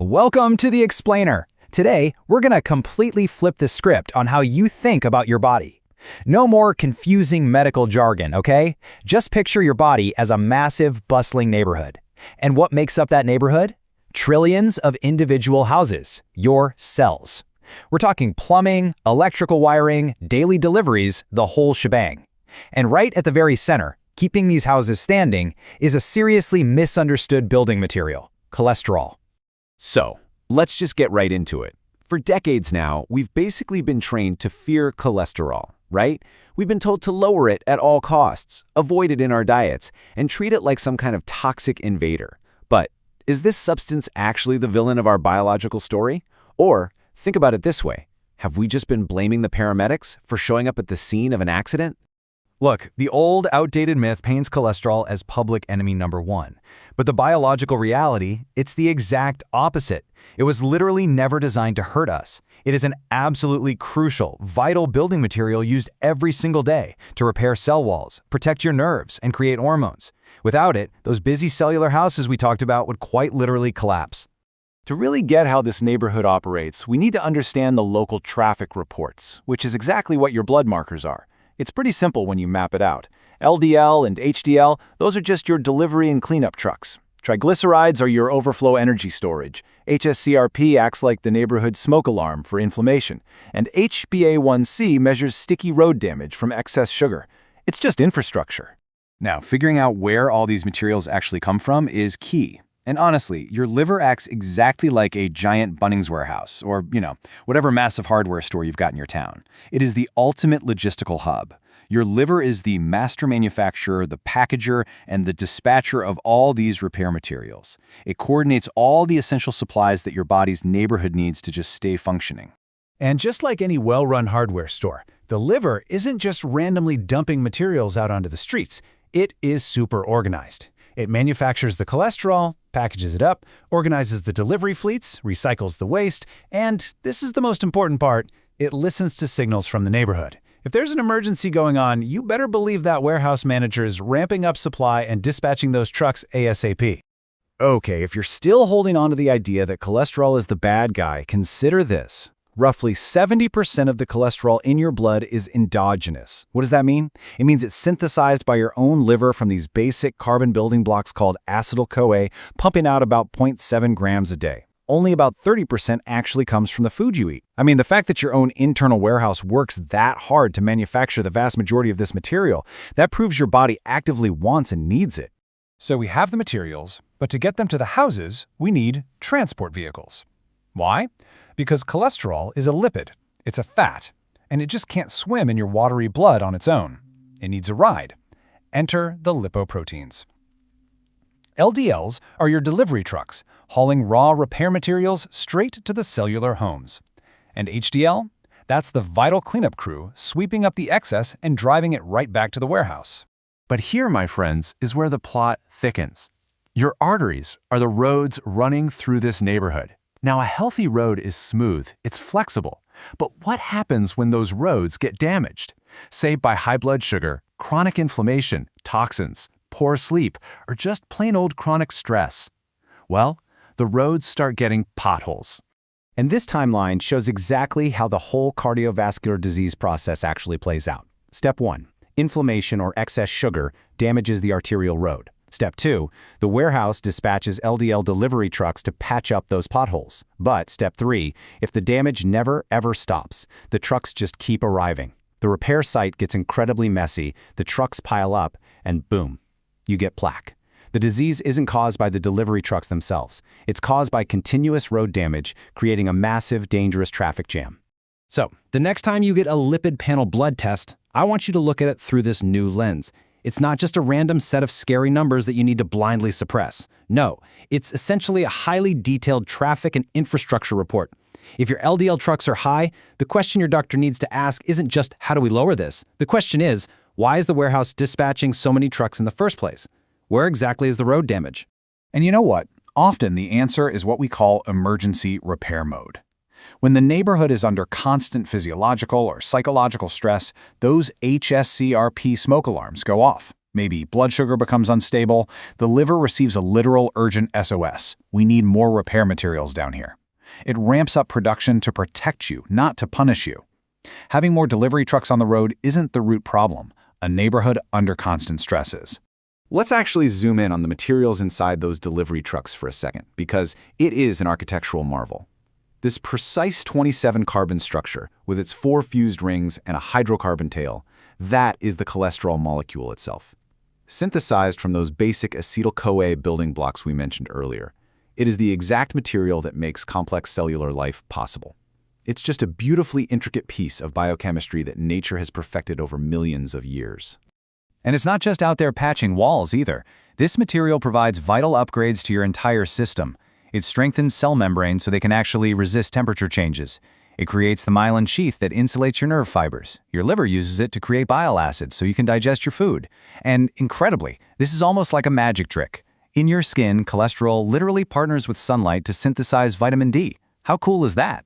Welcome to The Explainer. Today, we're going to completely flip the script on how you think about your body. No more confusing medical jargon, okay? Just picture your body as a massive, bustling neighborhood. And what makes up that neighborhood? Trillions of individual houses, your cells. We're talking plumbing, electrical wiring, daily deliveries, the whole shebang. And right at the very center, keeping these houses standing, is a seriously misunderstood building material, cholesterol. So, let's just get right into it. For decades now, we've basically been trained to fear cholesterol, right? We've been told to lower it at all costs, avoid it in our diets, and treat it like some kind of toxic invader. But is this substance actually the villain of our biological story? Or, think about it this way, have we just been blaming the paramedics for showing up at the scene of an accident? Look, the old, outdated myth paints cholesterol as public enemy number one. But the biological reality, it's the exact opposite. It was literally never designed to hurt us. It is an absolutely crucial, vital building material used every single day to repair cell walls, protect your nerves, and create hormones. Without it, those busy cellular houses we talked about would quite literally collapse. To really get how this neighborhood operates, we need to understand the local traffic reports, which is exactly what your blood markers are. It's pretty simple when you map it out. LDL and HDL, those are just your delivery and cleanup trucks. Triglycerides are your overflow energy storage. HSCRP acts like the neighborhood smoke alarm for inflammation. And HbA1c measures sticky road damage from excess sugar. It's just infrastructure. Now, figuring out where all these materials actually come from is key. And honestly, your liver acts exactly like a giant Bunnings warehouse or, whatever massive hardware store you've got in your town. It is the ultimate logistical hub. Your liver is the master manufacturer, the packager, and the dispatcher of all these repair materials. It coordinates all the essential supplies that your body's neighborhood needs to just stay functioning. And just like any well-run hardware store, the liver isn't just randomly dumping materials out onto the streets. It is super organized. It manufactures the cholesterol, packages it up, organizes the delivery fleets, recycles the waste, and, this is the most important part, it listens to signals from the neighborhood. If there's an emergency going on, you better believe that warehouse manager is ramping up supply and dispatching those trucks ASAP. Okay, if you're still holding on to the idea that cholesterol is the bad guy, consider this. Roughly 70% of the cholesterol in your blood is endogenous. What does that mean? It means it's synthesized by your own liver from these basic carbon building blocks called acetyl-CoA, pumping out about 0.7 grams a day. Only about 30% actually comes from the food you eat. I mean, the fact that your own internal warehouse works that hard to manufacture the vast majority of this material, that proves your body actively wants and needs it. So we have the materials, but to get them to the houses, we need transport vehicles. Why? Because cholesterol is a lipid, it's a fat, and it just can't swim in your watery blood on its own. It needs a ride. Enter the lipoproteins. LDLs are your delivery trucks, hauling raw repair materials straight to the cellular homes. And HDL? That's the vital cleanup crew sweeping up the excess and driving it right back to the warehouse. But here, my friends, is where the plot thickens. Your arteries are the roads running through this neighborhood. Now, a healthy road is smooth, it's flexible. But what happens when those roads get damaged? Say by high blood sugar, chronic inflammation, toxins, poor sleep, or just plain old chronic stress? Well, the roads start getting potholes. And this timeline shows exactly how the whole cardiovascular disease process actually plays out. Step 1. Inflammation or excess sugar damages the arterial road. Step 2, the warehouse dispatches LDL delivery trucks to patch up those potholes. But Step 3, if the damage never ever stops, the trucks just keep arriving. The repair site gets incredibly messy, the trucks pile up, and boom, you get plaque. The disease isn't caused by the delivery trucks themselves. It's caused by continuous road damage, creating a massive, dangerous traffic jam. So, the next time you get a lipid panel blood test, I want you to look at it through this new lens. It's not just a random set of scary numbers that you need to blindly suppress. No, it's essentially a highly detailed traffic and infrastructure report. If your LDL trucks are high, the question your doctor needs to ask isn't just, how do we lower this? The question is, why is the warehouse dispatching so many trucks in the first place? Where exactly is the road damage? And you know what? Often the answer is what we call emergency repair mode. When the neighborhood is under constant physiological or psychological stress, those HSCRP smoke alarms go off. maybe blood sugar becomes unstable, the liver receives a literal urgent SOS. We need more repair materials down here. It ramps up production to protect you, not to punish you. Having more delivery trucks on the road isn't the root problem. A neighborhood under constant stress is. Let's actually zoom in on the materials inside those delivery trucks for a second, because it is an architectural marvel. This precise 27 carbon structure, with its 4 fused rings and a hydrocarbon tail, that is the cholesterol molecule itself. Synthesized from those basic acetyl-CoA building blocks we mentioned earlier, it is the exact material that makes complex cellular life possible. It's just a beautifully intricate piece of biochemistry that nature has perfected over millions of years. And it's not just out there patching walls either. This material provides vital upgrades to your entire system. It strengthens cell membranes so they can actually resist temperature changes. It creates the myelin sheath that insulates your nerve fibers. Your liver uses it to create bile acids so you can digest your food. And incredibly, this is almost like a magic trick. In your skin, cholesterol literally partners with sunlight to synthesize vitamin D. How cool is that?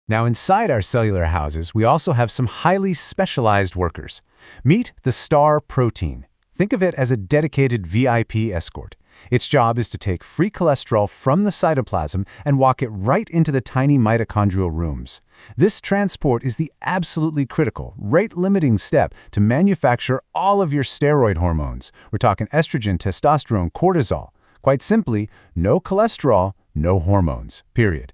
Now inside our cellular houses, we also have some highly specialized workers. Meet the STAR protein. Think of it as a dedicated VIP escort. Its job is to take free cholesterol from the cytoplasm and walk it right into the tiny mitochondrial rooms. This transport is the absolutely critical, rate-limiting step to manufacture all of your steroid hormones. We're talking estrogen, testosterone, cortisol. Quite simply, no cholesterol, no hormones, period.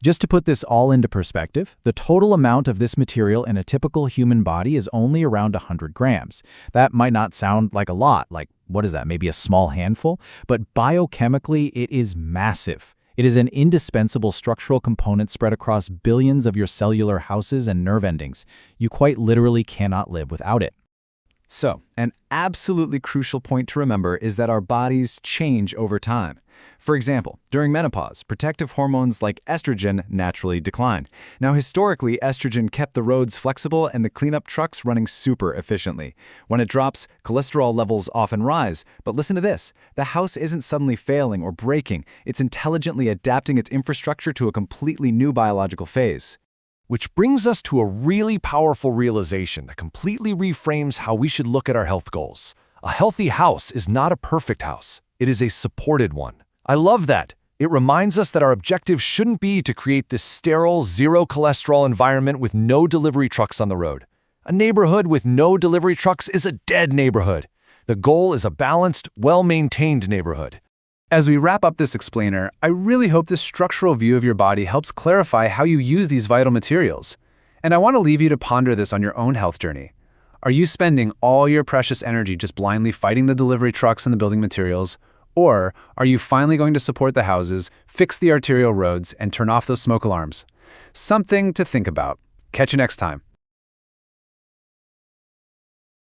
Just to put this all into perspective, the total amount of this material in a typical human body is only around 100 grams. That might not sound like a lot, like, what is that, maybe a small handful? But biochemically, it is massive. It is an indispensable structural component spread across billions of your cellular houses and nerve endings. You quite literally cannot live without it. So, an absolutely crucial point to remember is that our bodies change over time. For example, during menopause, protective hormones like estrogen naturally decline. Now, historically, estrogen kept the roads flexible and the cleanup trucks running super efficiently. When it drops, cholesterol levels often rise. But listen to this. The house isn't suddenly failing or breaking. It's intelligently adapting its infrastructure to a completely new biological phase. Which brings us to a really powerful realization that completely reframes how we should look at our health goals. A healthy house is not a perfect house. It is a supported one. I love that. It reminds us that our objective shouldn't be to create this sterile, zero-cholesterol environment with no delivery trucks on the road. A neighborhood with no delivery trucks is a dead neighborhood. The goal is a balanced, well-maintained neighborhood. As we wrap up this explainer, I really hope this structural view of your body helps clarify how you use these vital materials. And I want to leave you to ponder this on your own health journey. Are you spending all your precious energy just blindly fighting the delivery trucks and the building materials? Or are you finally going to support the houses, fix the arterial roads, and turn off those smoke alarms? Something to think about. Catch you next time.